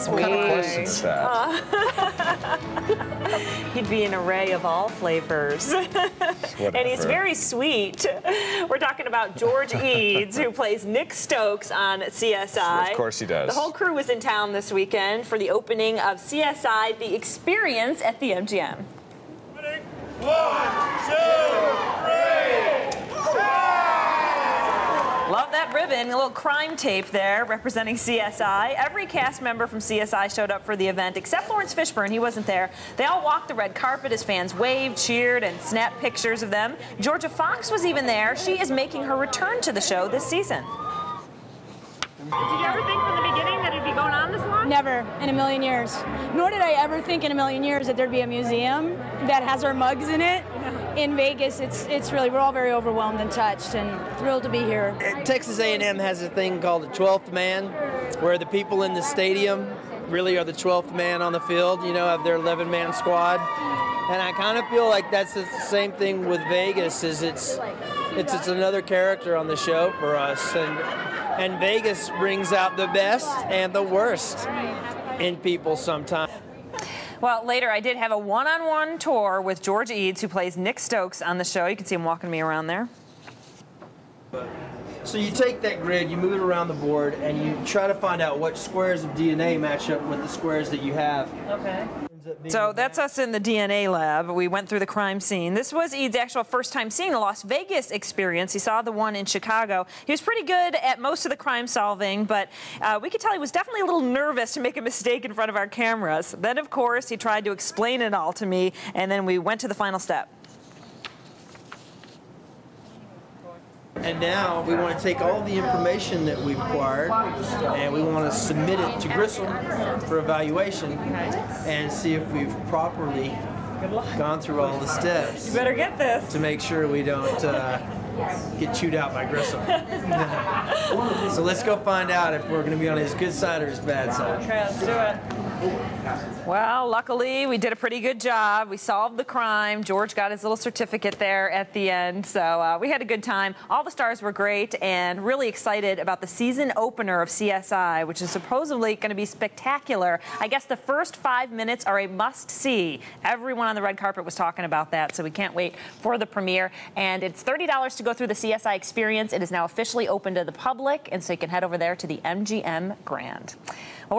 What kind of question is that? He'd be an array of all flavors. And he's very sweet. We're talking about George Eads, who plays Nick Stokes on CSI. Of course he does. The whole crew was in town this weekend for the opening of CSI The Experience at the MGM. 1, 2, 3, Love that ribbon, a little crime tape there representing CSI. Every cast member from CSI showed up for the event except Lawrence Fishburne. He wasn't there. They all walked the red carpet as fans waved, cheered, and snapped pictures of them. Georgia Fox was even there. She is making her return to the show this season. Did you ever think from the beginning that it'd be going on this long? Never in a million years. Nor did I ever think in a million years that there'd be a museum that has our mugs in it. In Vegas, it's really, we're all very overwhelmed and touched and thrilled to be here. Texas A&M has a thing called the 12th man, where the people in the stadium really are the 12th man on the field, you know, have their 11-man squad. And I kind of feel like that's the same thing with Vegas, is it's another character on the show for us. And Vegas brings out the best and the worst in people sometimes. Well, later I did have a one-on-one tour with George Eads, who plays Nick Stokes on the show. You can see him walking me around there. So you take that grid, you move it around the board, and you try to find out what squares of DNA match up with the squares that you have. Okay. So that's us in the DNA lab. We went through the crime scene. This was Eads' actual first time seeing the Las Vegas experience. He saw the one in Chicago. He was pretty good at most of the crime solving, but we could tell he was definitely a little nervous to make a mistake in front of our cameras. Then, of course, he tried to explain it all to me, and then we went to the final step. And now we want to take all the information that we've acquired and we want to submit it to Grissom for evaluation and see if we've properly gone through all the steps. You better get this. To make sure we don't get chewed out by Grissom. So let's go find out if we're going to be on his good side or his bad side. Okay, let's do it. Well, luckily, we did a pretty good job. We solved the crime. George got his little certificate there at the end. So we had a good time. All the stars were great and really excited about the season opener of CSI, which is supposedly going to be spectacular. I guess the first 5 minutes are a must-see. Everyone on the red carpet was talking about that, so we can't wait for the premiere. And it's $30 to go through the CSI Experience. It is now officially open to the public, and so you can head over there to the MGM Grand.